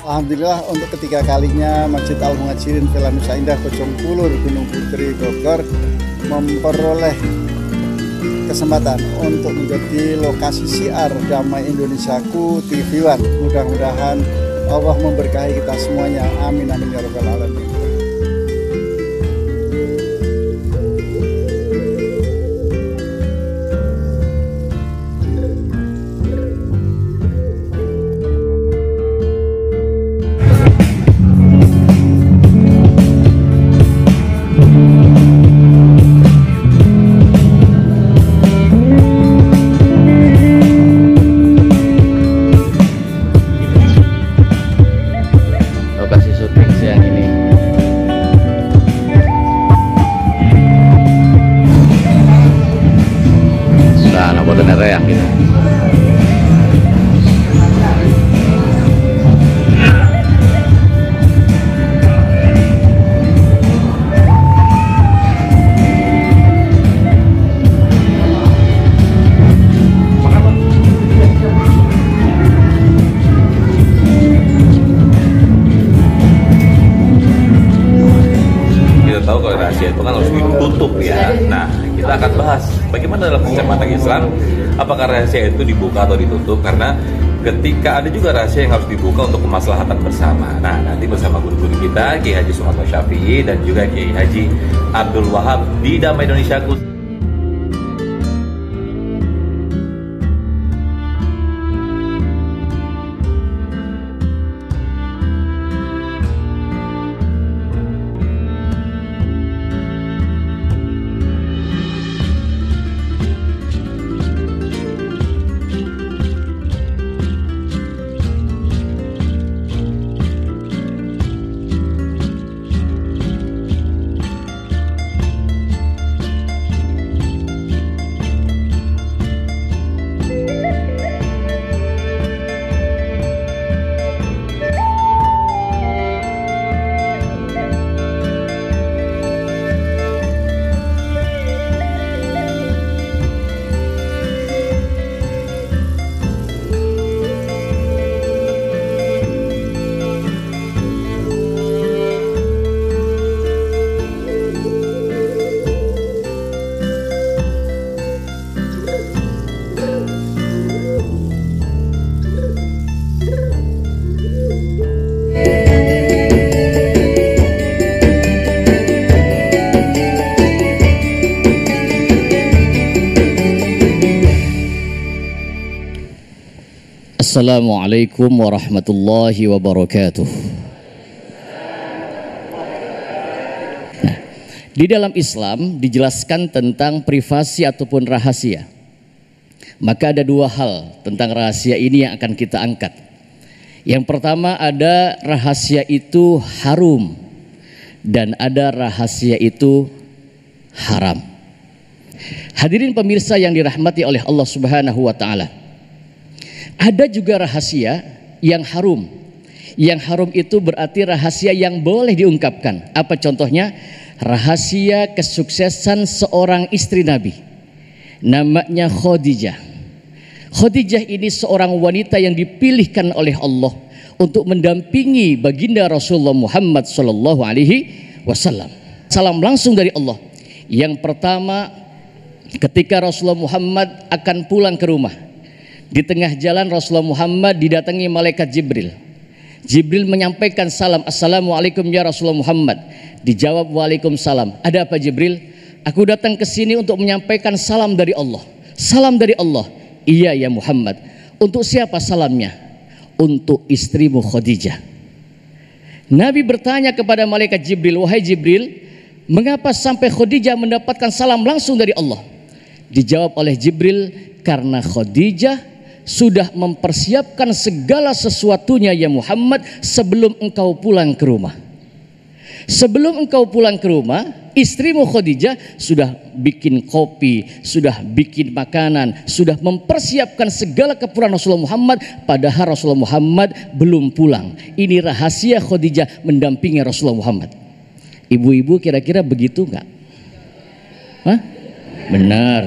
Alhamdulillah untuk ketiga kalinya Masjid Al-Muhajirin Villa Nusa Indah Bojong Kulur Gunung Putri Bogor memperoleh kesempatan untuk menjadi lokasi syiar Damai Indonesiaku TV One. Mudah-mudahan Allah memberkahi kita semuanya. Amin amin ya rabbal alamin. Tahu kalau rahasia itu kan harus ditutup ya. Nah, kita akan bahas bagaimana dalam kacamata Islam, apakah rahasia itu dibuka atau ditutup, karena ketika ada juga rahasia yang harus dibuka untuk kemaslahatan bersama. Nah, nanti bersama guru-guru kita, Kiai Haji Sumarto Syafi'i dan juga Kiai Haji Abdul Wahab di Damai Indonesiaku. Assalamualaikum warahmatullahi wabarakatuh. Nah, di dalam Islam dijelaskan tentang privasi ataupun rahasia. Maka ada dua hal tentang rahasia ini yang akan kita angkat. Yang pertama ada rahasia itu harum dan ada rahasia itu haram. Hadirin pemirsa yang dirahmati oleh Allah Subhanahu wa taala. Ada juga rahasia yang harum. Yang harum itu berarti rahasia yang boleh diungkapkan. Apa contohnya? Rahasia kesuksesan seorang istri Nabi. Namanya Khadijah. Khadijah ini seorang wanita yang dipilihkan oleh Allah untuk mendampingi baginda Rasulullah Muhammad sallallahu alaihi wasallam. Salam langsung dari Allah. Yang pertama, ketika Rasulullah Muhammad akan pulang ke rumah, di tengah jalan Rasulullah Muhammad didatangi malaikat Jibril. Jibril menyampaikan salam, Assalamualaikum ya Rasulullah Muhammad. Dijawab, Waalaikumsalam. Ada apa Jibril? Aku datang ke sini untuk menyampaikan salam dari Allah. Salam dari Allah. Iya ya Muhammad. Untuk siapa salamnya? Untuk istrimu Khadijah. Nabi bertanya kepada malaikat Jibril, wahai Jibril, mengapa sampai Khadijah mendapatkan salam langsung dari Allah? Dijawab oleh Jibril, karena Khadijah sudah mempersiapkan segala sesuatunya ya Muhammad sebelum engkau pulang ke rumah. Sebelum engkau pulang ke rumah, istrimu Khadijah sudah bikin kopi, sudah bikin makanan, sudah mempersiapkan segala keperluan Rasulullah Muhammad, padahal Rasulullah Muhammad belum pulang. Ini rahasia Khadijah mendampingi Rasulullah Muhammad. Ibu-ibu kira-kira begitu enggak? Hah? Benar.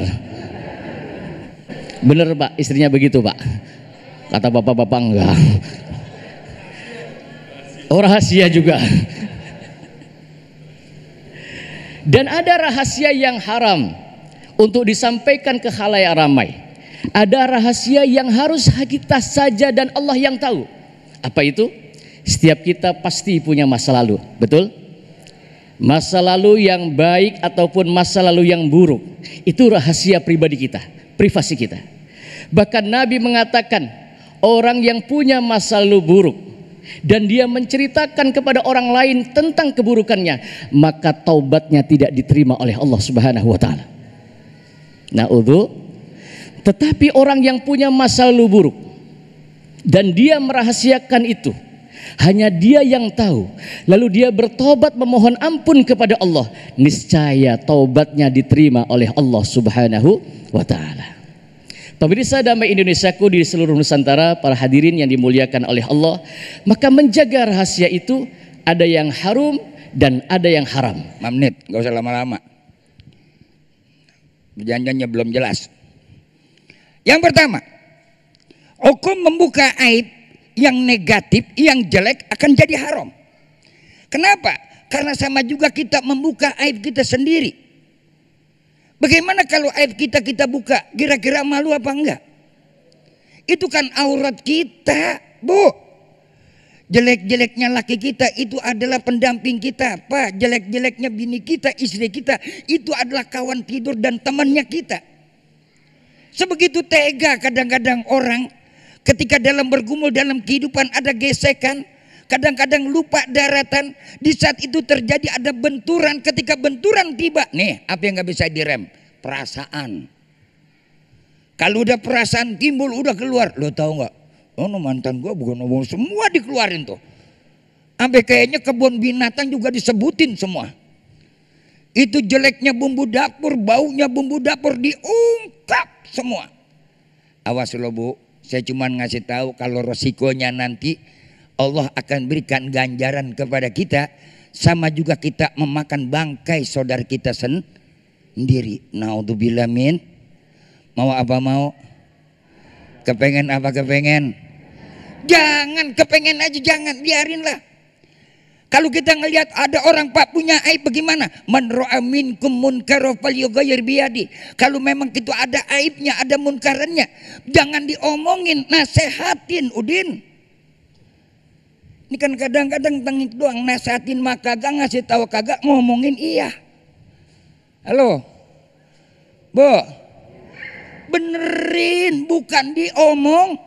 Benar Pak, istrinya begitu Pak. Kata bapak-bapak enggak. Oh, rahasia juga. Dan ada rahasia yang haram untuk disampaikan ke khalayak ramai. Ada rahasia yang harus kita saja dan Allah yang tahu. Apa itu? Setiap kita pasti punya masa lalu, betul? Masa lalu yang baik ataupun masa lalu yang buruk. Itu rahasia pribadi kita, privasi kita. Bahkan Nabi mengatakan, orang yang punya masa lalu buruk dan dia menceritakan kepada orang lain tentang keburukannya, maka taubatnya tidak diterima oleh Allah Subhanahu wa taala. Na'udzu. Tetapi orang yang punya masa lalu buruk dan dia merahasiakan itu, hanya dia yang tahu, lalu dia bertobat memohon ampun kepada Allah, niscaya taubatnya diterima oleh Allah Subhanahu wa taala. Pemirsa Damai Indonesiaku di seluruh Nusantara, para hadirin yang dimuliakan oleh Allah, maka menjaga rahasia itu ada yang harum dan ada yang haram. 5 menit, gak usah lama-lama. Perjanjiannya belum jelas. Yang pertama, hukum membuka aib yang negatif, yang jelek akan jadi haram. Kenapa? Karena sama juga kita membuka aib kita sendiri. Bagaimana kalau aib kita buka? Kira-kira malu apa enggak? Itu kan aurat kita, Bu. Jelek-jeleknya laki kita itu adalah pendamping kita, Pak. Jelek-jeleknya bini kita, istri kita, itu adalah kawan tidur dan temannya kita. Sebegitu tega kadang-kadang orang ketika dalam bergumul dalam kehidupan ada gesekan, kadang-kadang lupa daratan. Di saat itu terjadi ada benturan. Ketika benturan tiba, nih apa yang gak bisa direm? Perasaan. Kalau udah perasaan timbul, udah keluar. Lo tahu gak? Oh, mantan gue bukan ngomong, semua dikeluarin tuh. Sampai kayaknya kebun binatang juga disebutin semua. Itu jeleknya bumbu dapur, baunya bumbu dapur diungkap semua. Awas lo Bu, saya cuma ngasih tahu kalau resikonya nanti Allah akan berikan ganjaran kepada kita, sama juga kita memakan bangkai saudara kita sendiri. Naudzubillah min. Mau apa mau? Kepengen apa kepengen? Jangan kepengen aja, jangan, biarinlah. Kalau kita ngelihat ada orang Pak punya aib bagaimana? Man ra'a minkum munkaran falyughayyir biyadi. Kalau memang itu ada aibnya, ada munkarannya, jangan diomongin, nasehatin, Udin. Ini kan kadang-kadang tengik doang, nasehatin mah kagak, ngasih tahu kagak, ngomongin iya. Halo, Bu, benerin, bukan diomong.